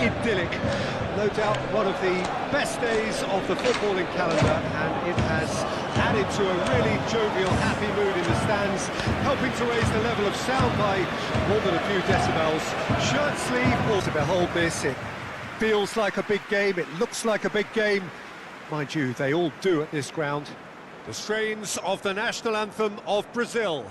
idyllic. No doubt one of the best days of the footballing calendar, and it has added to a really jovial, happy mood in the stands, helping to raise the level of sound by more than a few decibels. Shirt sleeve, or to behold this, it feels like a big game, it looks like a big game. Mind you, they all do at this ground. The strains of the national anthem of Brazil.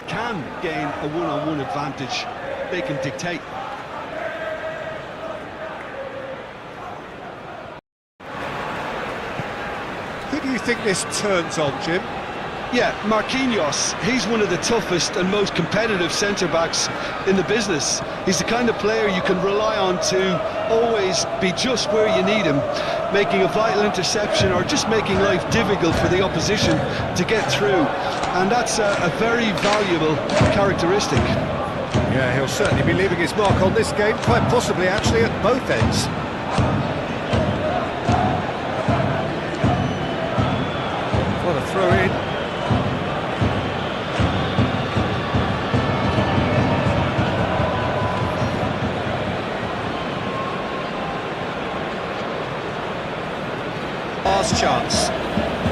Can gain a one-on-one advantage. They can dictate. Who do you think this turns on, Jim? Yeah, Marquinhos, he's one of the toughest and most competitive centre-backs in the business. He's the kind of player you can rely on to always be just where you need him, making a vital interception or just making life difficult for the opposition to get through. And that's a very valuable characteristic. Yeah, he'll certainly be leaving his mark on this game, quite possibly actually at both ends. What a throw-in. Last chance.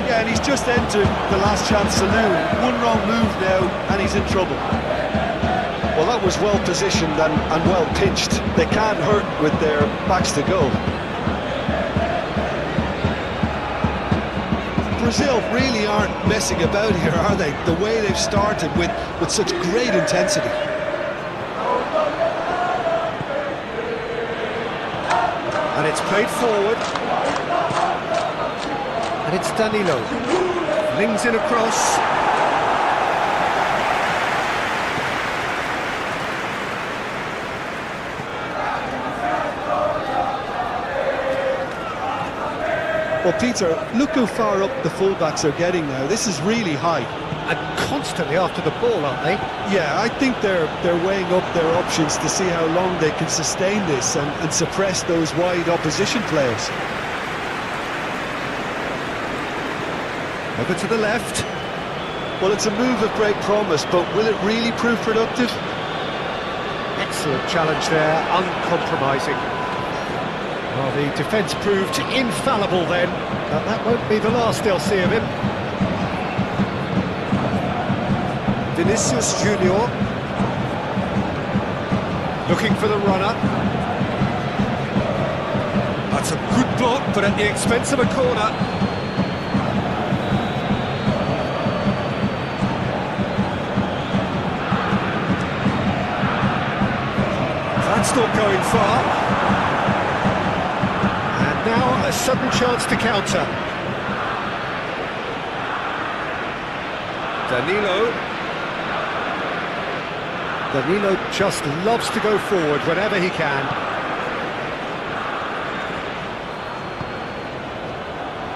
Yeah, and he's just entered the last chance saloon. One wrong move now, and he's in trouble. Well, that was well positioned and well pitched. They can't hurt with their backs to goal. Brazil really aren't messing about here, are they? The way they've started with such great intensity. And it's played forward. And it's Danilo. Lings in across. Well, Peter, look how far up the fullbacks are getting now. This is really high. And constantly after the ball, aren't they? Yeah, I think they're weighing up their options to see how long they can sustain this and suppress those wide opposition players. Over to the left. Well, it's a move of great promise, but will it really prove productive? Excellent challenge there, uncompromising. Well, the defence proved infallible then, but that won't be the last they'll see of him. Vinicius Junior. Looking for the runner. That's a good block, but at the expense of a corner. That's not going far. And now a sudden chance to counter. Danilo just loves to go forward whenever he can.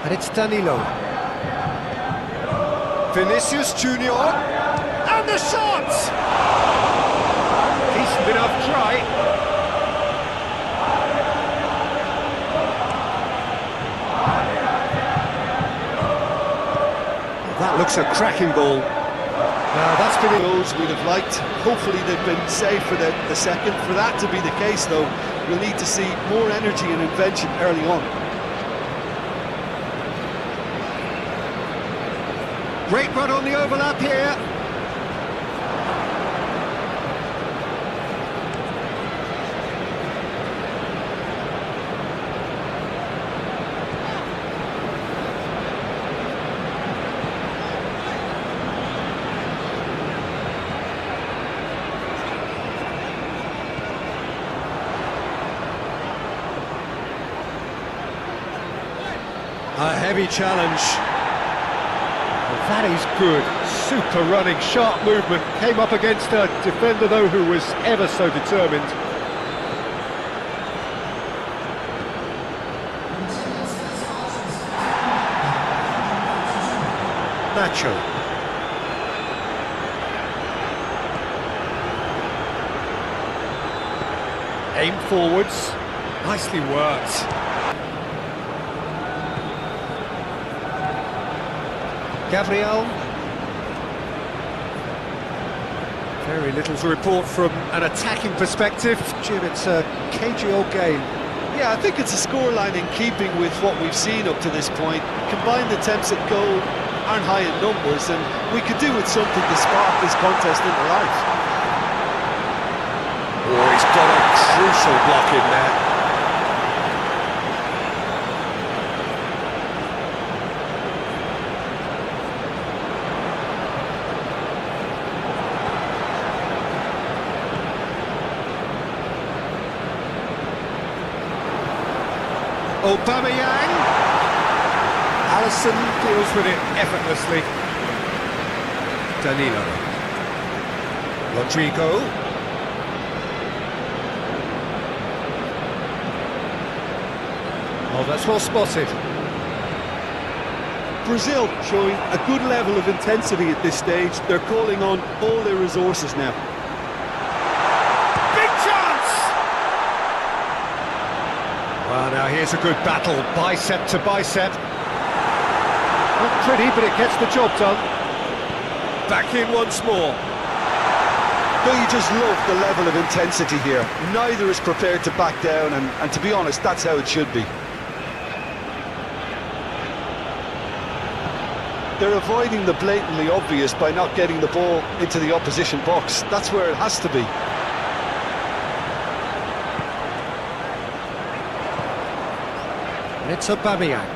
And it's Danilo. Vinicius Junior. And the shot! Decent enough try. That looks a cracking ball. That's been Those we'd have liked. Hopefully they've been saved for the second. For that to be the case, though, we'll need to see more energy and invention early on. Great run on the overlap here. A heavy challenge. Well, that is good. Super running, sharp movement. Came up against a defender, though, who was ever so determined. Nacho. Aim forwards. Nicely worked. Gabriel. Very little to report from an attacking perspective. Jim, it's a cagey old game. Yeah, I think it's a scoreline in keeping with what we've seen up to this point. Combined attempts at goal aren't high in numbers, and we could do with something to spark this contest into life. Oh, he's got a crucial block in there. Aubameyang. Alisson deals with it effortlessly. Danilo. Rodrigo. Oh, that's well spotted. Brazil showing a good level of intensity at this stage. They're calling on all their resources now. Big chance! Well, now here's a good battle, bicep to bicep. Not pretty, but it gets the job done. Back in once more. Don't you just love the level of intensity here? Neither is prepared to back down, and to be honest, that's how it should be. They're avoiding the blatantly obvious by not getting the ball into the opposition box. That's where it has to be. And it's Aubameyang.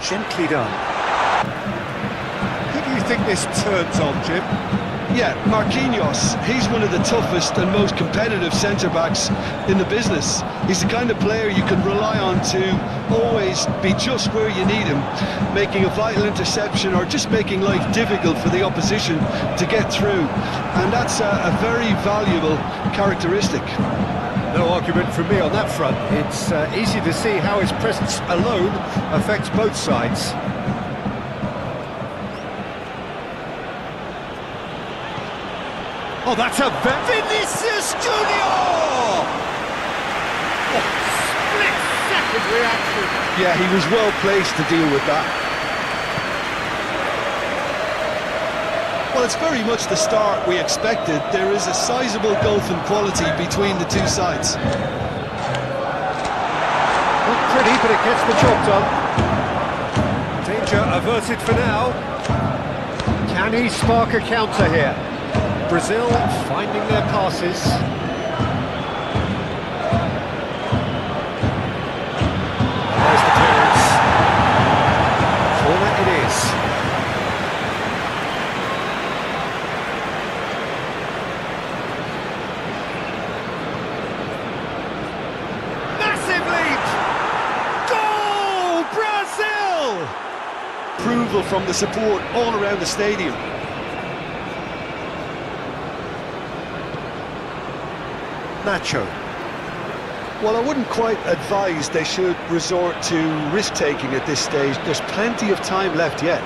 Gently done. Who do you think this turns on, Jim? Yeah, Marquinhos, he's one of the toughest and most competitive centre-backs in the business. He's the kind of player you can rely on to always be just where you need him, making a vital interception or just making life difficult for the opposition to get through. And that's a very valuable characteristic. No argument from me on that front. It's easy to see how his presence alone affects both sides. Oh, that's a Vinicius Junior! Oh, split-second reaction. Yeah, he was well placed to deal with that. Well, it's very much the start we expected. There is a sizable gulf in quality between the two sides. Not pretty, but it gets the job done. Danger averted for now. Can he spark a counter here? Brazil finding their passes. There's the clearance. Corner it is. Massive lead! Goal! Brazil! Approval from the support all around the stadium. Nacho. Well, I wouldn't quite advise they should resort to risk-taking at this stage. There's plenty of time left yet.